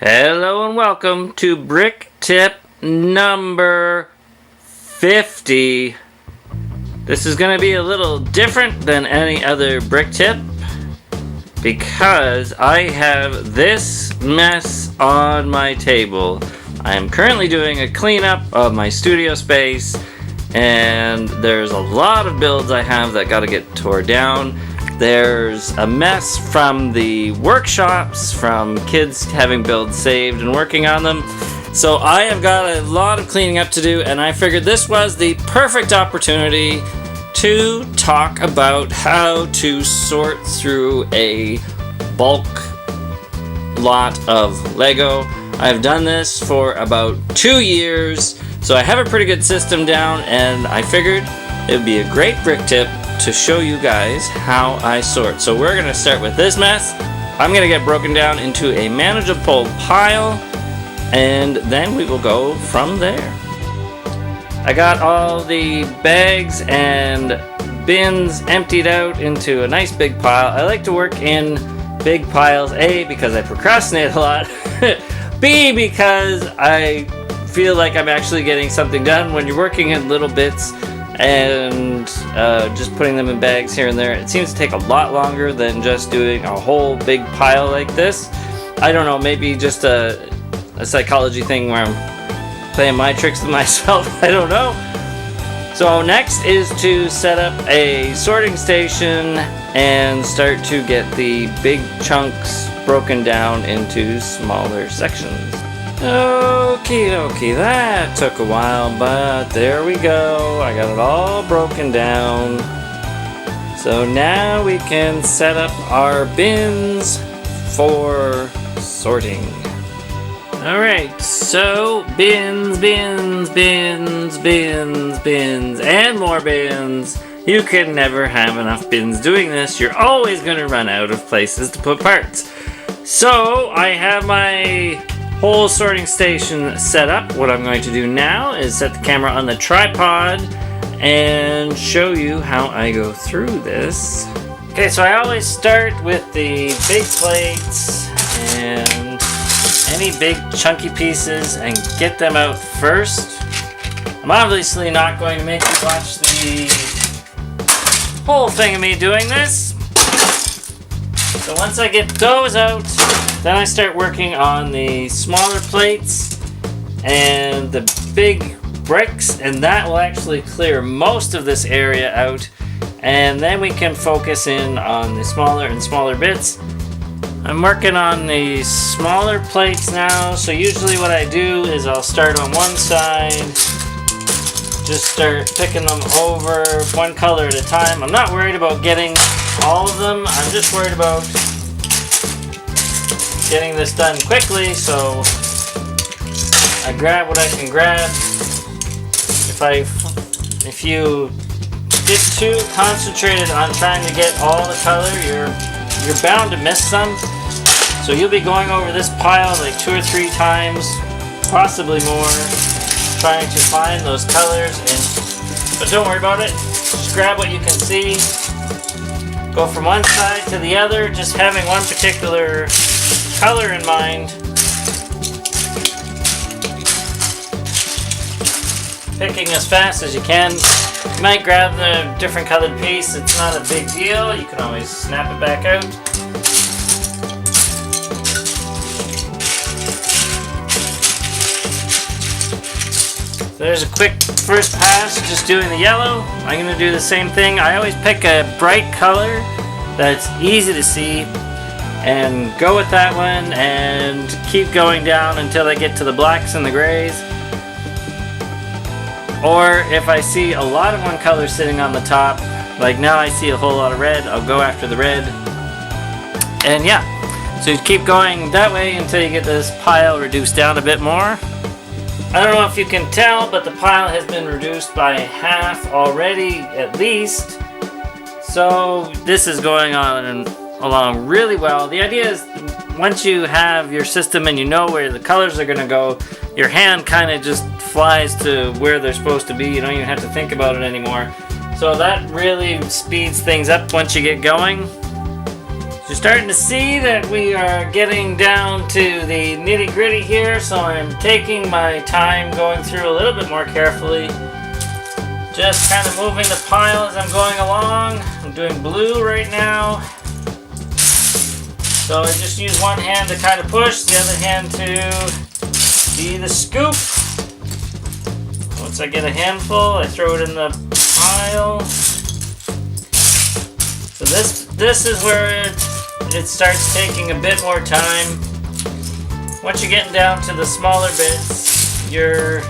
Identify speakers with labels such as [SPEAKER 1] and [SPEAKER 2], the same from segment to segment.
[SPEAKER 1] Hello and welcome to brick tip number 50. This is going to be a little different than any other brick tip because I have this mess on my table. I am currently doing a cleanup of my studio space and there's a lot of builds I have that got to get tore down. There's a mess from the workshops, from kids having builds saved and working on them. So I have got a lot of cleaning up to do, and I figured this was the perfect opportunity to talk about how to sort through a bulk lot of Lego. I've done this for about 2 years, so I have a pretty good system down, and I figured it would be a great brick tip to show you guys how I sort. So we're going to start with this mess. I'm going to get broken down into a manageable pile, and then we will go from there. I got all the bags and bins emptied out into a nice big pile. I like to work in big piles, A, because I procrastinate a lot, B, because I feel like I'm actually getting something done. When you're working in little bits and just putting them in bags here and there, it seems to take a lot longer than just doing a whole big pile like this. I don't know, maybe just a psychology thing where I'm playing my tricks with myself. I don't know. So next is to set up a sorting station and start to get the big chunks broken down into smaller sections. Okie dokie, that took a while, but there we go. I got it all broken down. So now we can set up our bins for sorting. Alright, so bins, and more bins. You can never have enough bins doing this. You're always going to run out of places to put parts. So I have my whole sorting station set up. What I'm going to do now is set the camera on the tripod and show you how I go through this. Okay, so I always start with the big plates and any big chunky pieces and get them out first. I'm obviously not going to make you watch the whole thing of me doing this. So once I get those out, then I start working on the smaller plates and the big bricks, and that will actually clear most of this area out, and then we can focus in on the smaller and smaller bits. I'm working on the smaller plates now, so usually what I do is I'll start on one side, just start picking them over one color at a time. I'm not worried about getting all of them, I'm just worried about getting this done quickly, so I grab what I can grab. If you get too concentrated on trying to get all the color, you're bound to miss some. So you'll be going over this pile like 2 or 3 times, possibly more, trying to find those colors. But don't worry about it. Just grab what you can see. Go from one side to the other, just having one particular color in mind. Picking as fast as you can. You might grab the different colored piece, it's not a big deal. You can always snap it back out. So there's a quick first pass, just doing the yellow. I'm going to do the same thing. I always pick a bright color that's easy to see and go with that one and keep going down until I get to the blacks and the grays. Or if I see a lot of one color sitting on the top, like now I see a whole lot of red, I'll go after the red. And yeah, so you keep going that way until you get this pile reduced down a bit more. I don't know if you can tell, but the pile has been reduced by half already, at least. So this is going on along really well. The idea is once you have your system and you know where the colors are going to go, your hand kind of just flies to where they're supposed to be. You don't even have to think about it anymore. So that really speeds things up once you get going. You're starting to see that we are getting down to the nitty-gritty here, so I'm taking my time going through a little bit more carefully. Just kind of moving the pile as I'm going along. I'm doing blue right now. So I just use one hand to kind of push, the other hand to be the scoop. Once I get a handful, I throw it in the pile. So this is where it starts taking a bit more time. Once you're getting down to the smaller bits, you're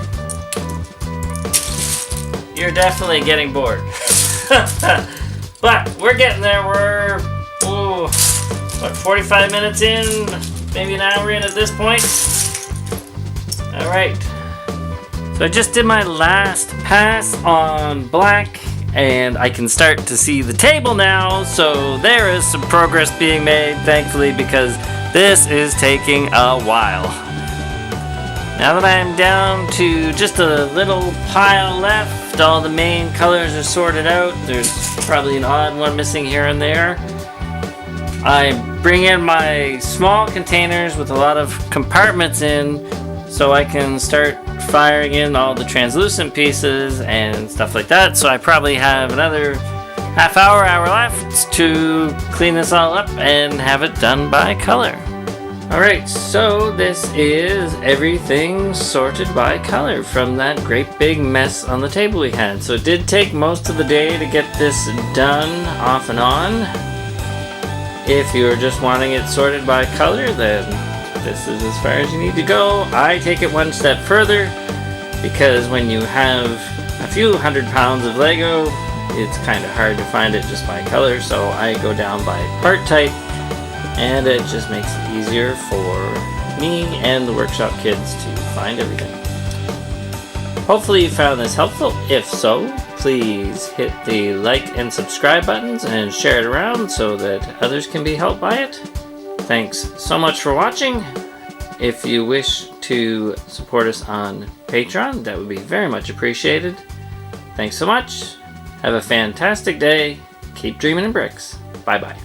[SPEAKER 1] definitely getting bored. But we're getting there. We're, what, 45 minutes in? Maybe an hour in at this point? Alright. So I just did my last pass on black, and I can start to see the table now, so there is some progress being made, thankfully, because this is taking a while. Now that I'm down to just a little pile left, all the main colors are sorted out. There's probably an odd one missing here and there. I bring in my small containers with a lot of compartments in, so I can start firing in all the translucent pieces and stuff like that. So I probably have another half hour left to clean this all up and have it done by color. Alright, so this is everything sorted by color from that great big mess on the table we had. So it did take most of the day to get this done off and on. If you're just wanting it sorted by color, then this is as far as you need to go. I take it one step further, because when you have a few 100 pounds of Lego, it's kind of hard to find it just by color, so I go down by part type, and it just makes it easier for me and the workshop kids to find everything. Hopefully you found this helpful. If so, please hit the like and subscribe buttons and share it around so that others can be helped by it. Thanks so much for watching. If you wish to support us on Patreon, that would be very much appreciated. Thanks so much. Have a fantastic day. Keep dreaming in bricks. Bye-bye.